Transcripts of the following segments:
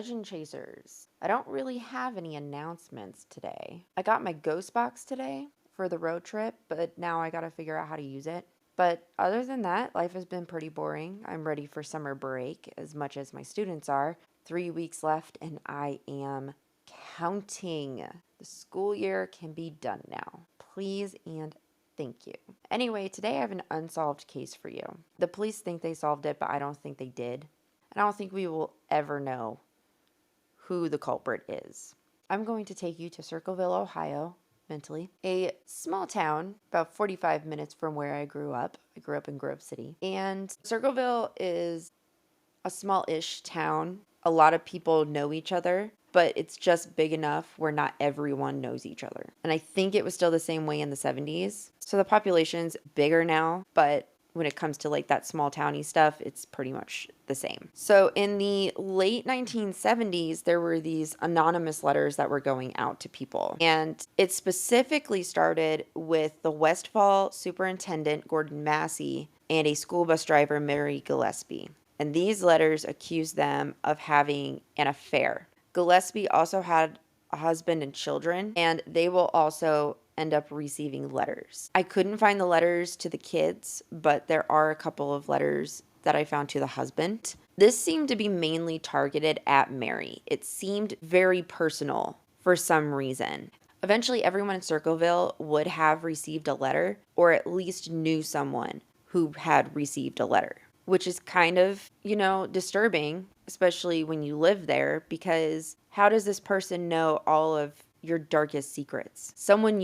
Legend Chasers. I don't really have any announcements today. I got my ghost box today for the road trip, but now I gotta figure out how to use it. But other than that, life has been pretty boring. I'm ready for summer break as much as my students are. 3 weeks left and I am counting. The school year can be done now. Please and thank you. Anyway, today I have an unsolved case for you. The police think they solved it, but I don't think they did. And I don't think we will ever know who the culprit is. I'm going to take you to Circleville, Ohio, mentally, a small town about 45 minutes from where I grew up. I grew up in Grove City. And Circleville is a small-ish town. A lot of people know each other, but it's just big enough where not everyone knows each other. And I think it was still the same way in the 70s. So the population's bigger now, but when it comes to like that small towny stuff, it's pretty much the same. So in the late 1970s, there were these anonymous letters that were going out to people. And it specifically started with the Westfall superintendent, Gordon Massey, and a school bus driver, Mary Gillespie. And these letters accused them of having an affair. Gillespie also had a husband and children, and they will also end up receiving letters. I couldn't find the letters to the kids, but there are a couple of letters that I found to the husband. This seemed to be mainly targeted at Mary. It seemed very personal for some reason. Eventually, everyone in Circleville would have received a letter, or at least knew someone who had received a letter, which is kind of, disturbing, especially when you live there, because how does this person know all of your darkest secrets? Someone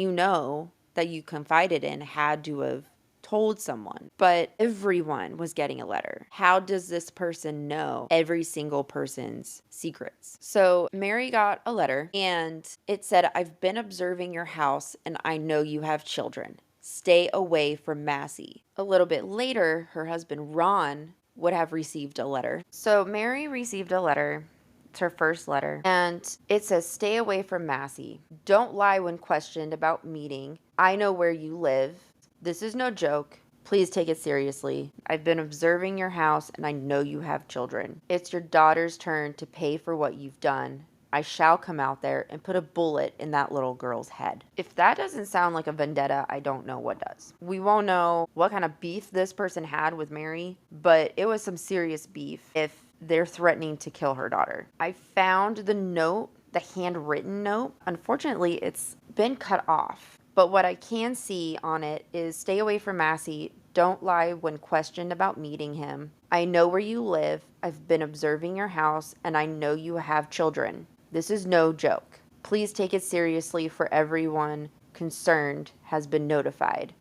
that you confided in had to have told someone, but everyone was getting a letter. How does this person know every single person's secrets? So Mary got a letter and it said, "I've been observing your house and I know you have children. Stay away from Massey." A little bit later, her husband Ron would have received a letter. So Mary received a letter. It's her first letter. And it says, "Stay away from Massey. Don't lie when questioned about meeting. I know where you live. This is no joke. Please take it seriously. I've been observing your house and I know you have children. It's your daughter's turn to pay for what you've done. I shall come out there and put a bullet in that little girl's head." If that doesn't sound like a vendetta, I don't know what does. We won't know what kind of beef this person had with Mary, but it was some serious beef if they're threatening to kill her daughter. I found the note, the handwritten note. Unfortunately, it's been cut off. But what I can see on it is, "Stay away from Massey. Don't lie when questioned about meeting him. I know where you live. I've been observing your house and I know you have children. This is no joke. Please take it seriously, for everyone concerned has been notified.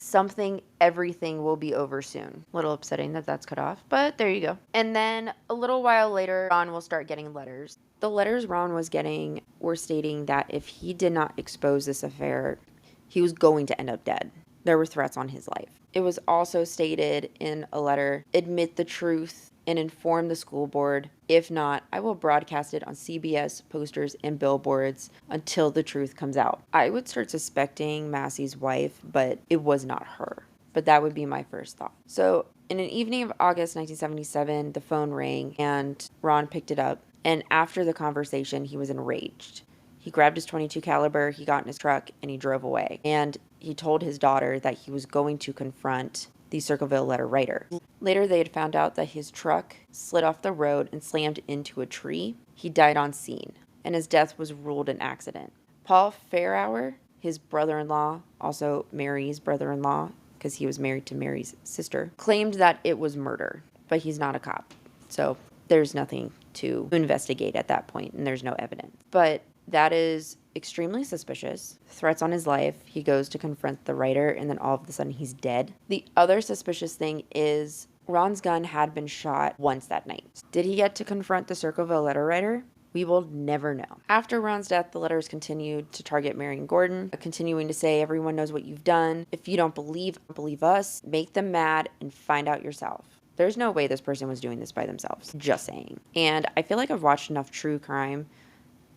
Everything will be over soon." A little upsetting that that's cut off, but there you go. And then a little while later, Ron will start getting letters. The letters Ron was getting were stating that if he did not expose this affair, he was going to end up dead. There were threats on his life. It was also stated in a letter, "Admit the truth and inform the school board. If not, I will broadcast it on CBS posters and billboards until the truth comes out." I would start suspecting Massey's wife, but it was not her. But that would be my first thought. So in an evening of August 1977, the phone rang and Ron picked it up. And after the conversation, he was enraged. He grabbed his .22 caliber, he got in his truck, and he drove away. And he told his daughter that he was going to confront the Circleville letter writer. Later, they had found out that his truck slid off the road and slammed into a tree. He died on scene, and his death was ruled an accident. Paul Freshour, his brother-in-law, also Mary's brother-in-law, because he was married to Mary's sister, claimed that it was murder, but he's not a cop. So there's nothing to investigate at that point, and there's no evidence. But that is extremely suspicious. Threats on his life. He goes to confront the writer, and then all of a sudden he's dead. The other suspicious thing is Ron's gun had been shot once that night. Did he get to confront the Circleville letter writer? We will never know. After Ron's death, the letters continued to target Mary and Gordon, continuing to say, "Everyone knows what you've done. If you don't believe us. Make them mad and find out yourself." There's no way this person was doing this by themselves. Just saying. And I feel like I've watched enough true crime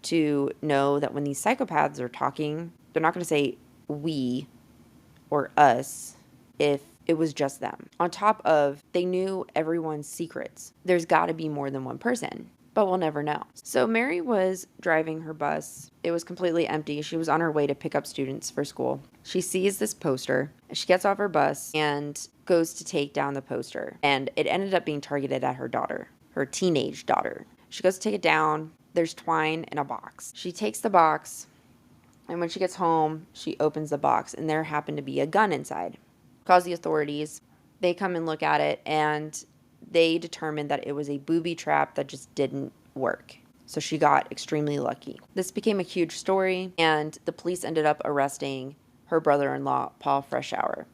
to know that when these psychopaths are talking, they're not going to say we or us if it was just them. On top of, they knew everyone's secrets. There's got to be more than one person. but we'll never know. So Mary was driving her bus. It was completely empty. She was on her way to pick up students for school. She sees this poster. She gets off her bus and goes to take down the poster. And it ended up being targeted at her daughter, her teenage daughter. She goes to take it down. There's twine in a box. She takes the box, and when she gets home, she opens the box, and there happened to be a gun inside. Calls the authorities. They come and look at it, and they determined that it was a booby trap that just didn't work. So she got extremely lucky. This became a huge story, and the police ended up arresting her brother-in-law, Paul Freshour.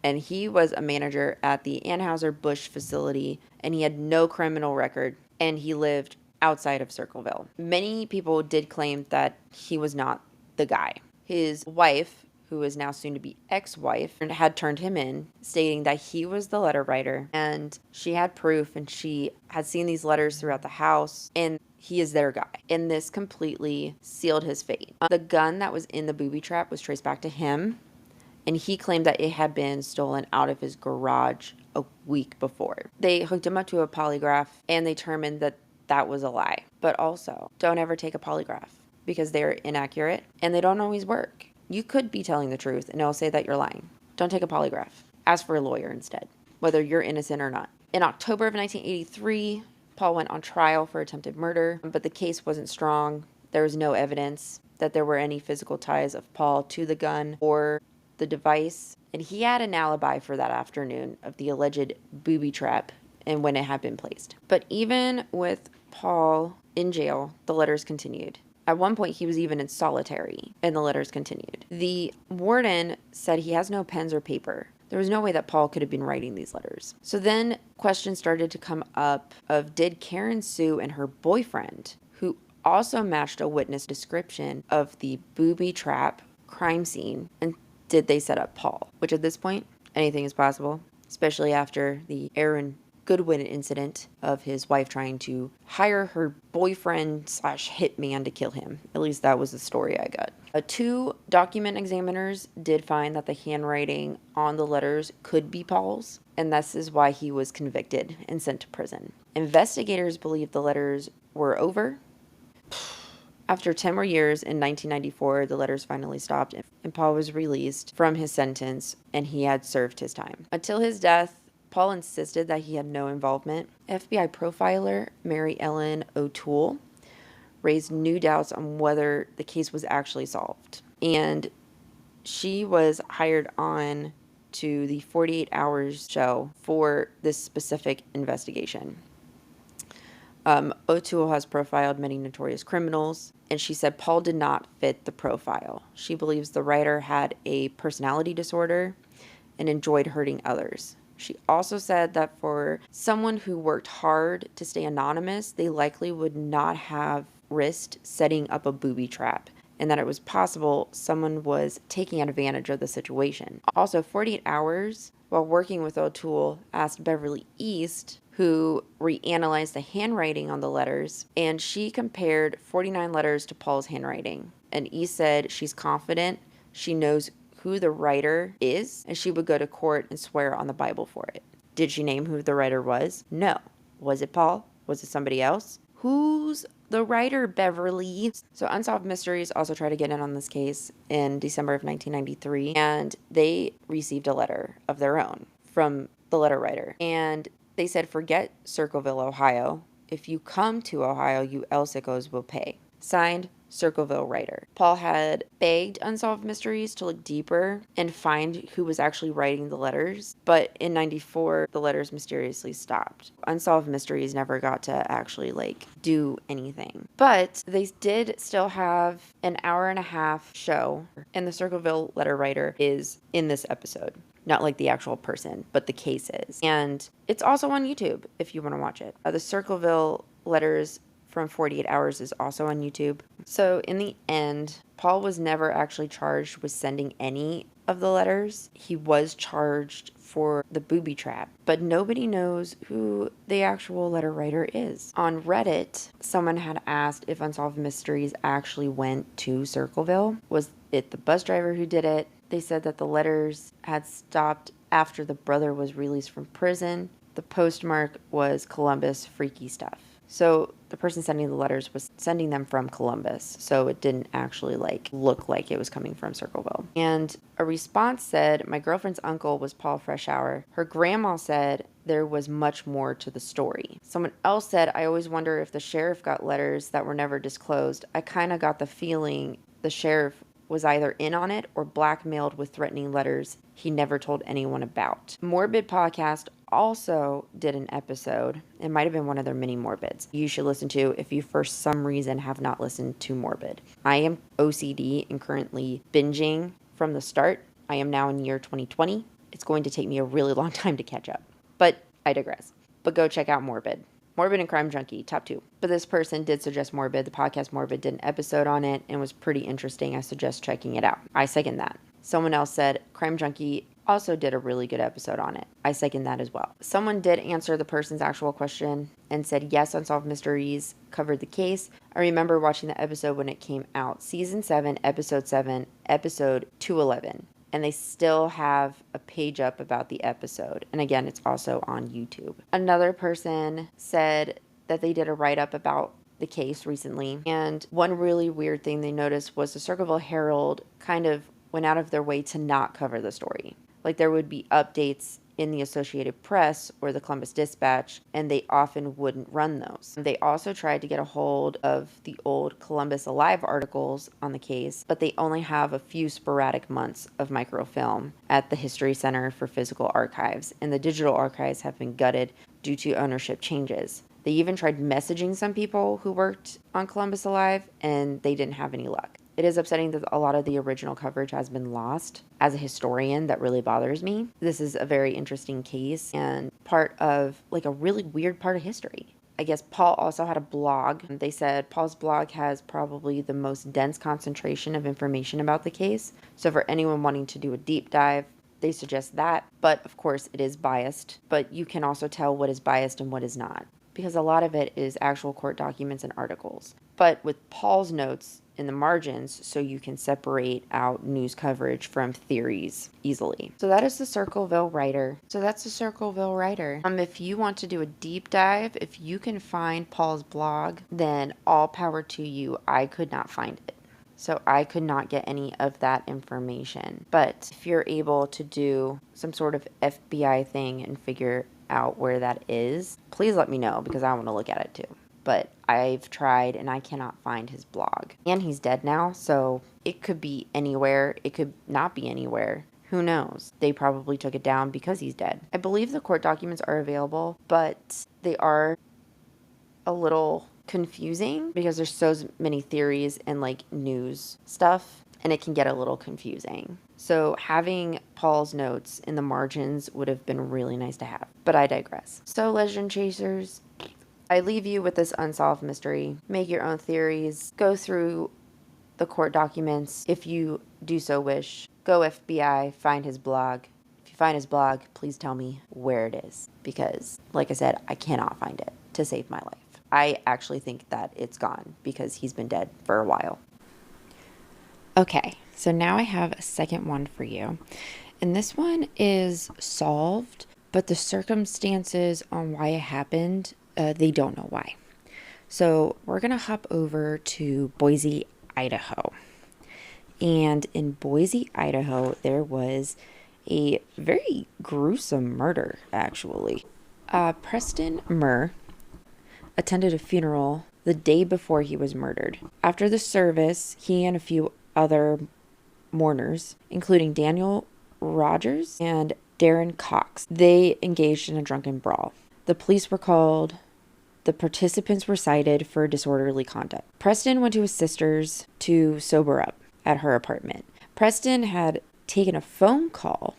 And he was a manager at the Anheuser-Busch facility, and he had no criminal record, and he lived outside of Circleville. Many people did claim that he was not the guy. His wife, who is now soon to be ex-wife, had turned him in, stating that he was the letter writer, and she had proof, and she had seen these letters throughout the house, and he is their guy. And this completely sealed his fate. The gun that was in the booby trap was traced back to him, and he claimed that it had been stolen out of his garage a week before. They hooked him up to a polygraph, and they determined that that was a lie. But also, don't ever take a polygraph, because they're inaccurate, and they don't always work. You could be telling the truth, and it'll say that you're lying. Don't take a polygraph. Ask for a lawyer instead, whether you're innocent or not. In October of 1983, Paul went on trial for attempted murder, but the case wasn't strong. There was no evidence that there were any physical ties of Paul to the gun or the device, and he had an alibi for that afternoon of the alleged booby trap and when it had been placed. But even with Paul in jail, the letters continued. At one point, he was even in solitary, and the letters continued. The warden said he has no pens or paper. There was no way that Paul could have been writing these letters. So then questions started to come up of, did Karen Sue and her boyfriend, who also matched a witness description of the booby trap crime scene, and did they set up Paul? Which at this point, anything is possible, especially after the Aaron Goodwin incident of his wife trying to hire her boyfriend / hitman to kill him. At least that was the story I got. Two document examiners did find that the handwriting on the letters could be Paul's, and this is why he was convicted and sent to prison. Investigators believe the letters were over. After 10 more years, in 1994, the letters finally stopped, and Paul was released from his sentence, and he had served his time. Until his death, Paul insisted that he had no involvement. FBI profiler Mary Ellen O'Toole raised new doubts on whether the case was actually solved. And she was hired on to the 48 Hours show for this specific investigation. O'Toole has profiled many notorious criminals, and she said Paul did not fit the profile. She believes the writer had a personality disorder and enjoyed hurting others. She also said that for someone who worked hard to stay anonymous, they likely would not have risked setting up a booby trap, and that it was possible someone was taking advantage of the situation. Also, 48 Hours, while working with O'Toole, asked Beverly East, who reanalyzed the handwriting on the letters, and she compared 49 letters to Paul's handwriting. And East said she's confident she knows who the writer is, and she would go to court and swear on the Bible for it. Did she name who the writer was? No. Was it Paul? Was it somebody else? Who's the writer, Beverly? So Unsolved Mysteries also tried to get in on this case in December of 1993, and they received a letter of their own from the letter writer. And they said, forget Circleville, Ohio. If you come to Ohio, you El-Sickos will pay. Signed, Circleville writer. Paul had begged Unsolved Mysteries to look deeper and find who was actually writing the letters, but in 94, the letters mysteriously stopped. Unsolved Mysteries never got to actually do anything. But they did still have an hour-and-a-half show, and the Circleville letter writer is in this episode. Not like the actual person, but the case is. And it's also on YouTube if you want to watch it. The Circleville Letters from 48 Hours is also on YouTube. So in the end, Paul was never actually charged with sending any of the letters. He was charged for the booby trap, but nobody knows who the actual letter writer is. On Reddit, someone had asked if Unsolved Mysteries actually went to Circleville. Was it the bus driver who did it? They said that the letters had stopped after the brother was released from prison. The postmark was Columbus, freaky stuff. So the person sending the letters was sending them from Columbus, so it didn't actually look like it was coming from Circleville. And a response said, my girlfriend's uncle was Paul Freshour. Her grandma said there was much more to the story. Someone else said, I always wonder if the sheriff got letters that were never disclosed. I kind of got the feeling the sheriff was either in on it or blackmailed with threatening letters he never told anyone about. Morbid Podcast also did an episode. It might have been one of their mini Morbids you should listen to if you for some reason have not listened to Morbid. I am OCD and currently binging from the start. I am now in year 2020. It's going to take me a really long time to catch up, but I digress. But go check out Morbid. Morbid and Crime Junkie, top 2. But this person did suggest Morbid. The podcast Morbid did an episode on it and was pretty interesting. I suggest checking it out. I second that. Someone else said Crime Junkie also did a really good episode on it. I second that as well. Someone did answer the person's actual question and said, yes, Unsolved Mysteries covered the case. I remember watching the episode when it came out. Season 7, Episode 211. And they still have a page up about the episode. And again, it's also on YouTube. Another person said that they did a write-up about the case recently. And one really weird thing they noticed was the Circleville Herald kind of went out of their way to not cover the story. Like there would be updates in the Associated Press or the Columbus Dispatch, and they often wouldn't run those. They also tried to get a hold of the old Columbus Alive articles on the case, but they only have a few sporadic months of microfilm at the History Center for Physical Archives, and the digital archives have been gutted due to ownership changes. They even tried messaging some people who worked on Columbus Alive, and they didn't have any luck. It is upsetting that a lot of the original coverage has been lost. As a historian, that really bothers me. This is a very interesting case and part of a really weird part of history. I guess Paul also had a blog. They said Paul's blog has probably the most dense concentration of information about the case. So for anyone wanting to do a deep dive, they suggest that. But of course, it is biased. But you can also tell what is biased and what is not, because a lot of it is actual court documents and articles. But with Paul's notes in the margins, so you can separate out news coverage from theories easily. So that is the Circleville Writer. If you want to do a deep dive, if you can find Paul's blog, then all power to you. I could not find it. So I could not get any of that information. But if you're able to do some sort of FBI thing and figure out where that is, please let me know, because I want to look at it too. But I've tried and I cannot find his blog. And he's dead now, so it could be anywhere. It could not be anywhere. Who knows? They probably took it down because he's dead. I believe the court documents are available, but they are a little confusing because there's so many theories and news stuff, and it can get a little confusing. So having Paul's notes in the margins would have been really nice to have. But I digress. So Legend Chasers, I leave you with this unsolved mystery. Make your own theories. Go through the court documents if you do so wish. Go FBI, find his blog. If you find his blog, please tell me where it is, because like I said, I cannot find it to save my life. I actually think that it's gone because he's been dead for a while. Okay, so now I have a second one for you. And this one is solved, but the circumstances on why it happened, they don't know why. So we're going to hop over to Boise, Idaho. And in Boise, Idaho, there was a very gruesome murder, actually. Preston Murr attended a funeral the day before he was murdered. After the service, he and a few other mourners, including Daniel Rogers and Darren Cox, they engaged in a drunken brawl. The police were called. The participants were cited for disorderly conduct. Preston went to his sister's to sober up at her apartment. Preston had taken a phone call,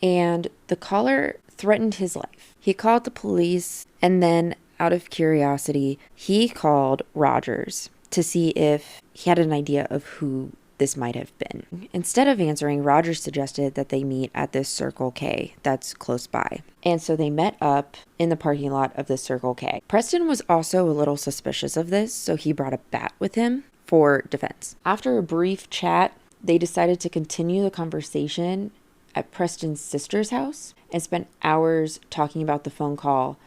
and the caller threatened his life. He called the police, and then, out of curiosity, he called Rogers to see if he had an idea of who this might have been. Instead of answering, Rogers suggested that they meet at this Circle K that's close by. And so they met up in the parking lot of the Circle K. Preston was also a little suspicious of this, so he brought a bat with him for defense. After a brief chat, they decided to continue the conversation at Preston's sister's house and spent hours talking about the phone call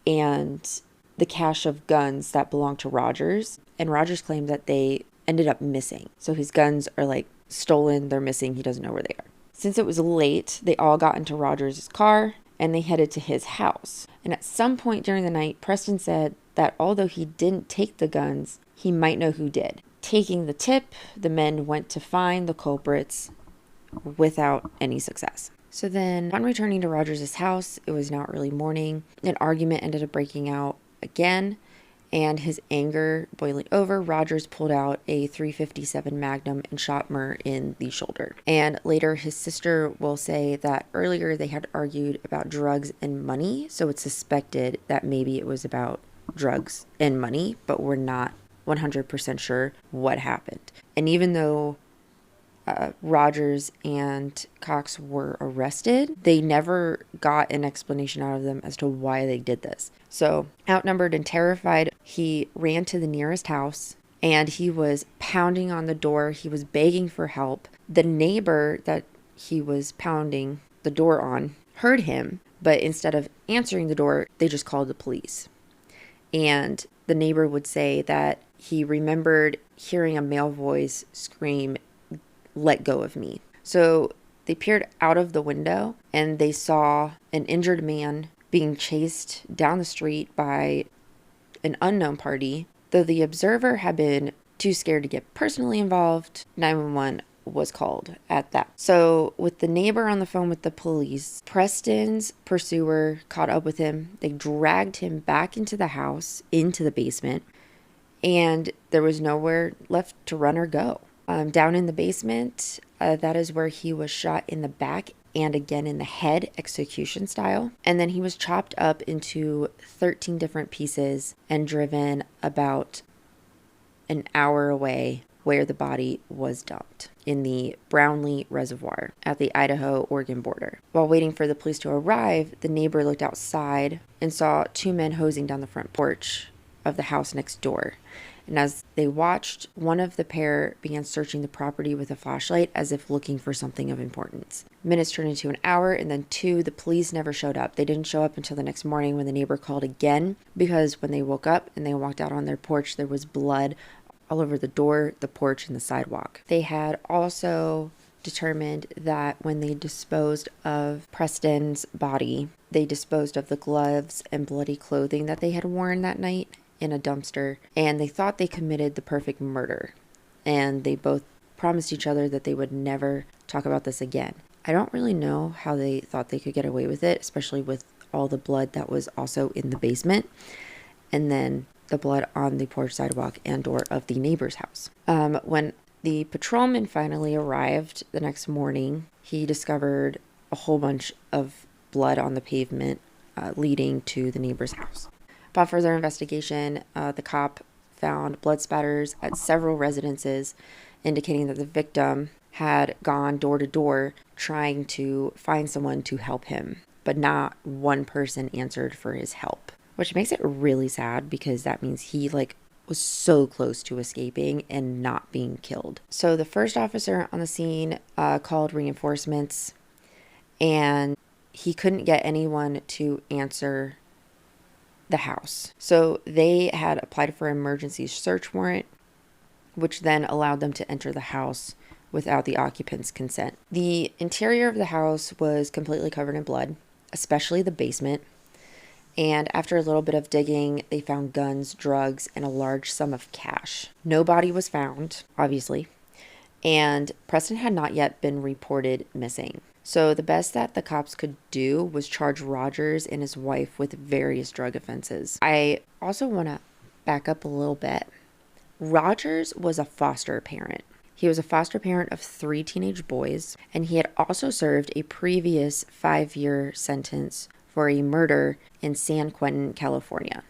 and the cache of guns that belonged to Rogers, and Rogers claimed that they ended up missing. So his guns are like stolen, they're missing, he doesn't know where they are. Since it was late, they all got into Rogers' car and they headed to his house. And at some point during the night, Preston said that although he didn't take the guns, he might know who did. Taking the tip, the men went to find the culprits without any success. So then, upon returning to Rogers' house, it was not really morning. An argument ended up breaking out again, and his anger boiling over, Rogers pulled out a .357 Magnum and shot Murr in the shoulder. And later, his sister will say that earlier they had argued about drugs and money, so it's suspected that maybe it was about drugs and money, but we're not 100% sure what happened. And even though Rogers and Cox were arrested, they never got an explanation out of them as to why they did this. So, outnumbered and terrified, he ran to the nearest house and he was pounding on the door. He was begging for help. The neighbor that he was pounding the door on heard him, but instead of answering the door, they just called the police. And the neighbor would say that he remembered hearing a male voice scream, "Let go of me." So they peered out of the window and they saw an injured man being chased down the street by an unknown party. Though the observer had been too scared to get personally involved, 911 was called at that. So with the neighbor on the phone with the police, Preston's pursuer caught up with him. They dragged him back into the house, into the basement, and there was nowhere left to run or go. Down in the basement, that is where he was shot in the back and again in the head, execution style. And then he was chopped up into 13 different pieces and driven about an hour away where the body was dumped in the Brownlee Reservoir at the Idaho-Oregon border. While waiting for the police to arrive, the neighbor looked outside and saw two men hosing down the front porch of the house next door. And as they watched, one of the pair began searching the property with a flashlight as if looking for something of importance. Minutes turned into an hour, and then two, the police never showed up. They didn't show up until the next morning when the neighbor called again, because when they woke up and they walked out on their porch, there was blood all over the door, the porch, and the sidewalk. They had also determined that when they disposed of Preston's body, they disposed of the gloves and bloody clothing that they had worn that night in a dumpster, and they thought they committed the perfect murder. And they both promised each other that they would never talk about this again. I don't really know how they thought they could get away with it, especially with all the blood that was also in the basement, and then the blood on the porch, sidewalk, and door of the neighbor's house. When the patrolman finally arrived the next morning, he discovered a whole bunch of blood on the pavement leading to the neighbor's house. Upon further investigation, the cop found blood spatters at several residences, indicating that the victim had gone door to door trying to find someone to help him, but not one person answered for his help, which makes it really sad because that means he was so close to escaping and not being killed. So the first officer on the scene called reinforcements, and he couldn't get anyone to answer the house. So they had applied for an emergency search warrant, which then allowed them to enter the house without the occupant's consent. The interior of the house was completely covered in blood, especially the basement. And after a little bit of digging, they found guns, drugs, and a large sum of cash. No body was found, obviously, and Preston had not yet been reported missing. So the best that the cops could do was charge Rogers and his wife with various drug offenses. I also want to back up a little bit. Rogers was a foster parent. He was a foster parent of 3 teenage boys, and he had also served a previous 5-year sentence for a murder in San Quentin, California.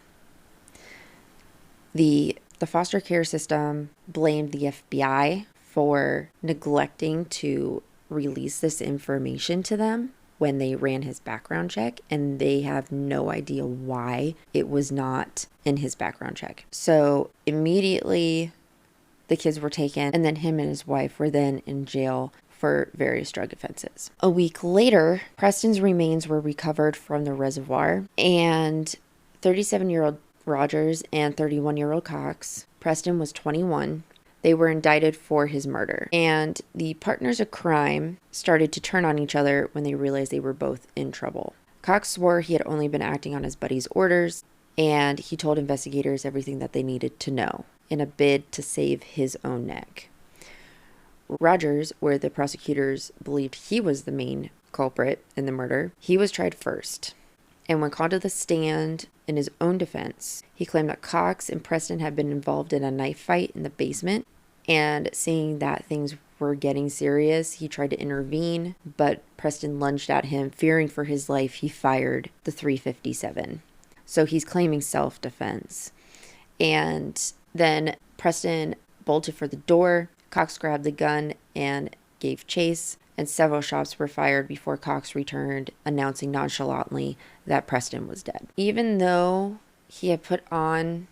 The foster care system blamed the FBI for neglecting to release this information to them when they ran his background check, and they have no idea why it was not in his background check. So immediately the kids were taken, and then him and his wife were then in jail for various drug offenses. A week later, Preston's remains were recovered from the reservoir, and 37-year-old Rogers and 31-year-old Cox. Preston was 21. They were indicted for his murder. And the partners of crime started to turn on each other when they realized they were both in trouble. Cox swore he had only been acting on his buddy's orders, and he told investigators everything that they needed to know in a bid to save his own neck. Rogers, where the prosecutors believed he was the main culprit in the murder, he was tried first. And when called to the stand in his own defense, he claimed that Cox and Preston had been involved in a knife fight in the basement, and seeing that things were getting serious, he tried to intervene, but Preston lunged at him. Fearing for his life, he fired the .357. So he's claiming self-defense. And then Preston bolted for the door. Cox grabbed the gun and gave chase, and several shots were fired before Cox returned, announcing nonchalantly that Preston was dead. Even though he had put on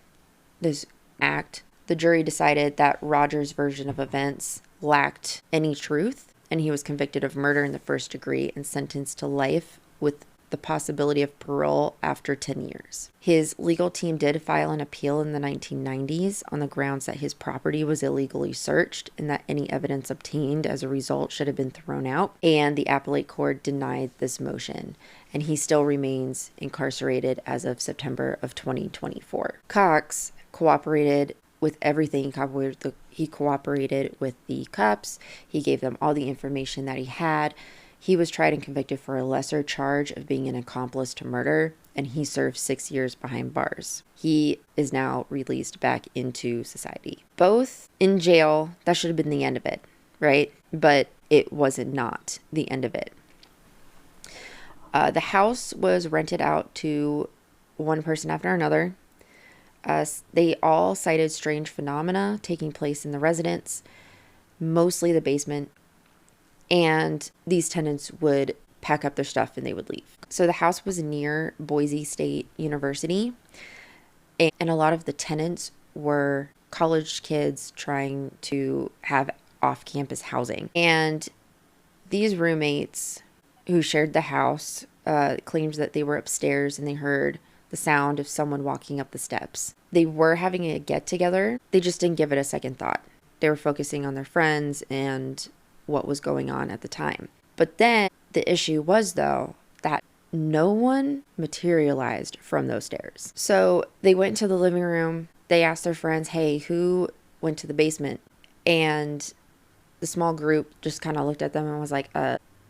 this act, the jury decided that Rogers' version of events lacked any truth, and he was convicted of murder in the first degree and sentenced to life with the possibility of parole after 10 years. His legal team did file an appeal in the 1990s on the grounds that his property was illegally searched and that any evidence obtained as a result should have been thrown out, and the appellate court denied this motion, and he still remains incarcerated as of September of 2024. Cox cooperated with everything. He cooperated with the cops. He gave them all the information that he had. He was tried and convicted for a lesser charge of being an accomplice to murder, and he served 6 years behind bars. He is now released back into society. Both in jail, that should have been the end of it, right? But it wasn't not the end of it. The house was rented out to one person after another. They all cited strange phenomena taking place in the residence, mostly the basement. And these tenants would pack up their stuff and they would leave. So the house was near Boise State University, and a lot of the tenants were college kids trying to have off-campus housing. And these roommates who shared the house claimed that they were upstairs and they heard the sound of someone walking up the steps. They were having a get-together. They just didn't give it a second thought. They were focusing on their friends and what was going on at the time. But then the issue was, though, that no one materialized from those stairs. So they went into the living room. They asked their friends, hey, who went to the basement? And the small group just kind of looked at them and was like,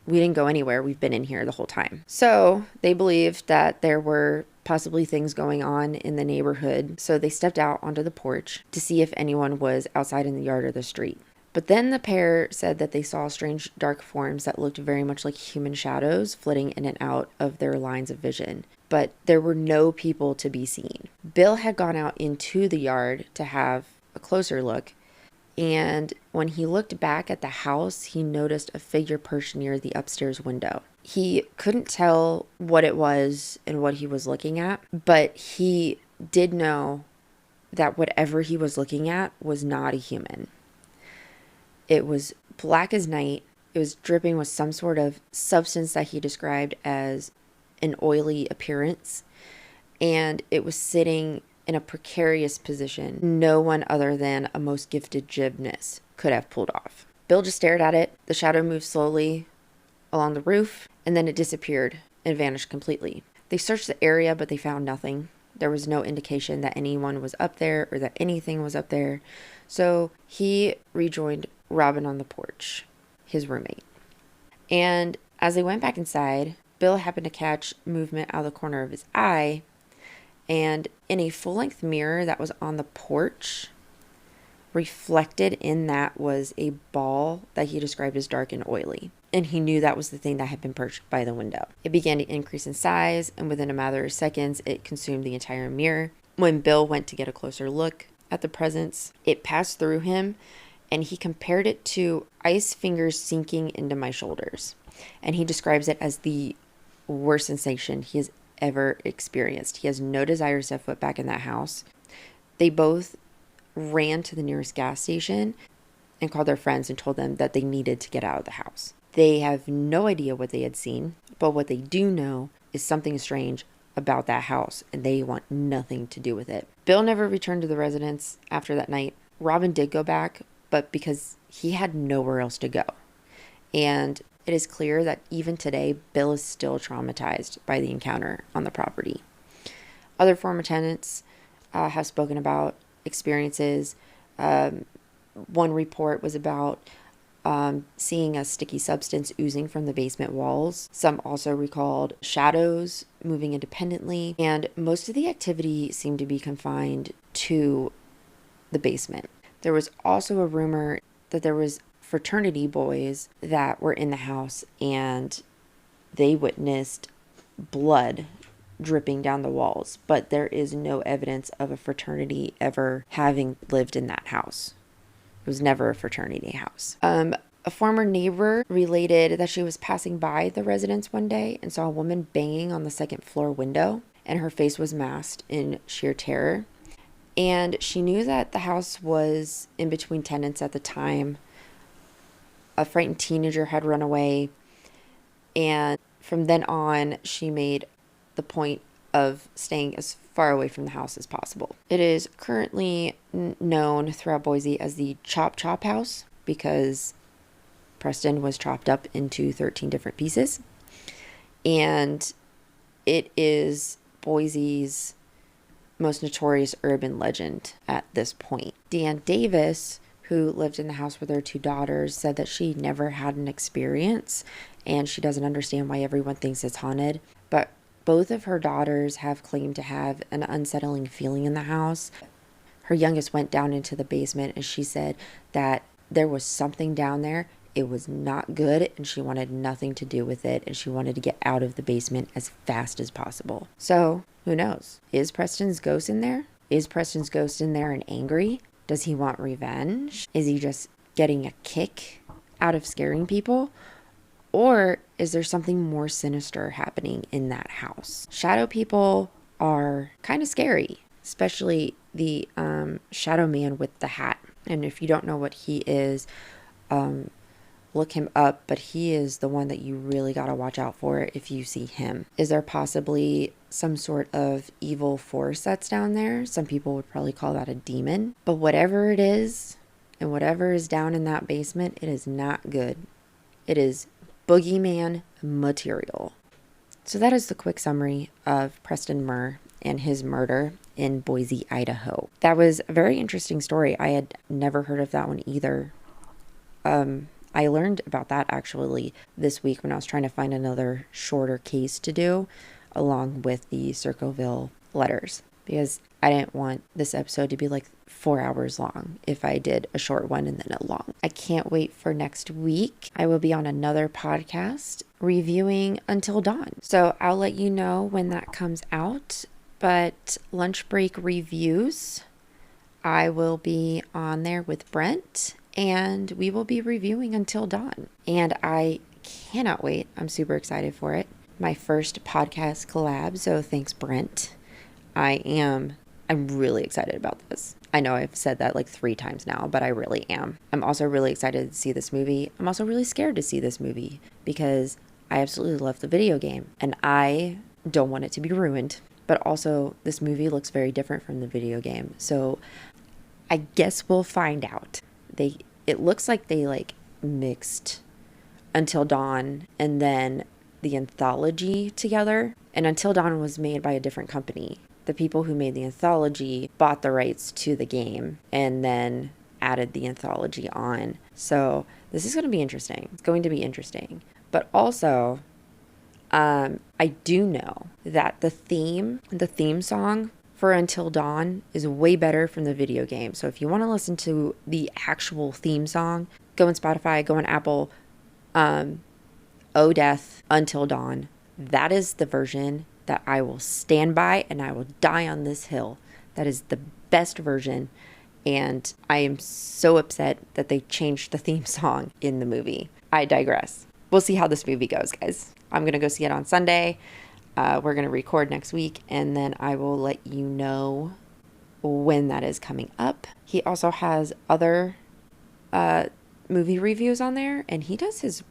we didn't go anywhere. We've been in here the whole time. So they believed that there were possibly things going on in the neighborhood. So they stepped out onto the porch to see if anyone was outside in the yard or the street. But then the pair said that they saw strange dark forms that looked very much like human shadows flitting in and out of their lines of vision. But there were no people to be seen. Bill had gone out into the yard to have a closer look. And when he looked back at the house, he noticed a figure perched near the upstairs window. He couldn't tell what it was and what he was looking at, but he did know that whatever he was looking at was not a human. It was black as night. It was dripping with some sort of substance that he described as an oily appearance. And it was sitting in a precarious position no one other than a most gifted gymnast could have pulled off. Bill just stared at it. The shadow moved slowly along the roof, and then it disappeared and vanished completely. They searched the area, but they found nothing. There was no indication that anyone was up there or that anything was up there. So he rejoined Robin on the porch, his roommate. And as they went back inside, Bill happened to catch movement out of the corner of his eye, and in a full-length mirror that was on the porch, reflected in that was a ball that he described as dark and oily. And he knew that was the thing that had been perched by the window. It began to increase in size, and within a matter of seconds, it consumed the entire mirror. When Bill went to get a closer look at the presence, it passed through him, and he compared it to ice fingers sinking into my shoulders. And he describes it as the worst sensation he has ever experienced. He has no desire to set foot back in that house. They both ran to the nearest gas station and called their friends and told them that they needed to get out of the house. They have no idea what they had seen, but what they do know is something strange about that house, and they want nothing to do with it. Bill never returned to the residence after that night. Robin did go back, but because he had nowhere else to go. And it is clear that even today, Bill is still traumatized by the encounter on the property. Other former tenants have spoken about experiences. One report was about seeing a sticky substance oozing from the basement walls. Some also recalled shadows moving independently, and most of the activity seemed to be confined to the basement. There was also a rumor that there was fraternity boys that were in the house, and they witnessed blood dripping down the walls, but there is no evidence of a fraternity ever having lived in that house. It was never a fraternity house. A former neighbor related that she was passing by the residence one day and saw a woman banging on the second floor window, and her face was masked in sheer terror. And she knew that the house was in between tenants at the time. A frightened teenager had run away, and from then on, she made the point of staying as far away from the house as possible. It is currently known throughout Boise as the Chop Chop House because Preston was chopped up into 13 different pieces. And it is Boise's most notorious urban legend at this point. Deanne Davis, who lived in the house with her 2 daughters, said that she never had an experience and she doesn't understand why everyone thinks it's haunted. But both of her daughters have claimed to have an unsettling feeling in the house. Her youngest went down into the basement and she said that there was something down there. It was not good and she wanted nothing to do with it, and she wanted to get out of the basement as fast as possible. So, who knows? Is Preston's ghost in there? Is Preston's ghost in there and angry? Does he want revenge? Is he just getting a kick out of scaring people? Or is there something more sinister happening in that house? Shadow people are kind of scary, especially the shadow man with the hat. And if you don't know what he is, look him up, but he is the one that you really got to watch out for if you see him. Is there possibly some sort of evil force that's down there? Some people would probably call that a demon. But whatever it is, and whatever is down in that basement, it is not good. It is boogeyman material. So that is the quick summary of Preston Murr and his murder in Boise, Idaho. That was a very interesting story. I had never heard of that one either. I learned about that actually this week when I was trying to find another shorter case to do along with the Circleville Letters, because I didn't want this episode to be like 4 hours long if I did a short one and then a long. I can't wait for next week. I will be on another podcast reviewing Until Dawn. So I'll let you know when that comes out. But lunch break reviews, I will be on there with Brent and we will be reviewing Until Dawn. And I cannot wait. I'm super excited for it. My first podcast collab. So thanks, Brent. I'm really excited about this. I know I've said that like 3 times now, but I really am. I'm also really excited to see this movie. I'm also really scared to see this movie because I absolutely love the video game and I don't want it to be ruined. But also this movie looks very different from the video game. So I guess we'll find out. It looks like they like mixed Until Dawn and then the anthology together. And Until Dawn was made by a different company. The people who made the anthology bought the rights to the game and then added the anthology on. So this is going to be interesting. It's going to be interesting. But also, I do know that the theme song for Until Dawn is way better from the video game. So if you want to listen to the actual theme song, go on Spotify, go on Apple, Oh Death, Until Dawn. That is the version that I will stand by and I will die on this hill. That is the best version. And I am so upset that they changed the theme song in the movie. I digress. We'll see how this movie goes, guys. I'm going to go see it on Sunday. We're going to record next week, and then I will let you know when that is coming up. He also has other movie reviews on there, and he does his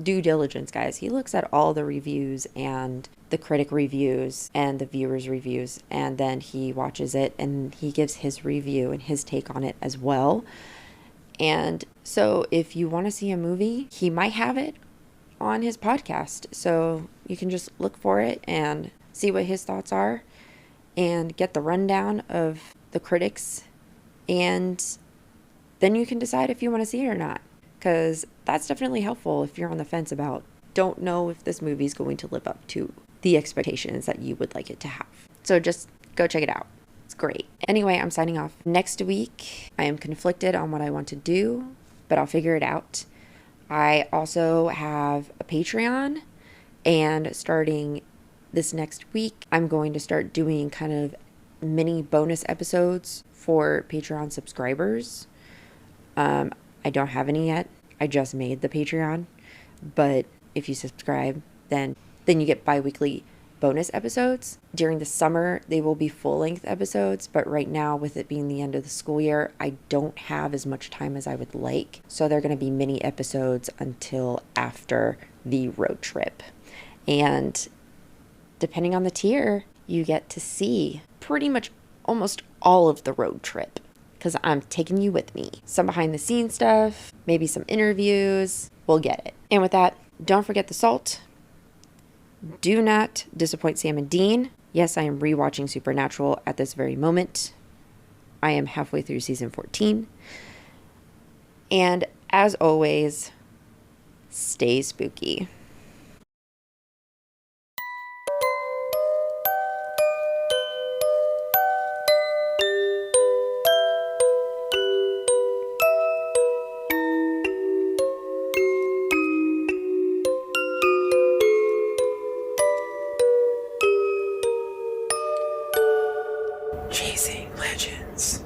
due diligence, guys. He looks at all the reviews and the critic reviews and the viewers reviews, and then he watches it and he gives his review and his take on it as well. And so if you want to see a movie, he might have it on his podcast. So you can just look for it and see what his thoughts are and get the rundown of the critics. And then you can decide if you want to see it or not. Because that's definitely helpful if you're on the fence about, don't know if this movie is going to live up to the expectations that you would like it to have. So just go check it out. It's great. Anyway, I'm signing off. Next week, I am conflicted on what I want to do, but I'll figure it out. I also have a Patreon, and starting this next week, I'm going to start doing kind of mini bonus episodes for Patreon subscribers. I don't have any yet. I just made the Patreon, but if you subscribe, then you get bi-weekly bonus episodes. During the summer, they will be full-length episodes, but right now, with it being the end of the school year, I don't have as much time as I would like. So they're going to be mini episodes until after the road trip. And depending on the tier, you get to see pretty much almost all of the road trip, because I'm taking you with me. Some behind the scenes stuff, maybe some interviews, we'll get it. And with that, don't forget the salt. Do not disappoint Sam and Dean. Yes, I am rewatching Supernatural at this very moment. I am halfway through season 14. And as always, stay spooky. Chasing Legends.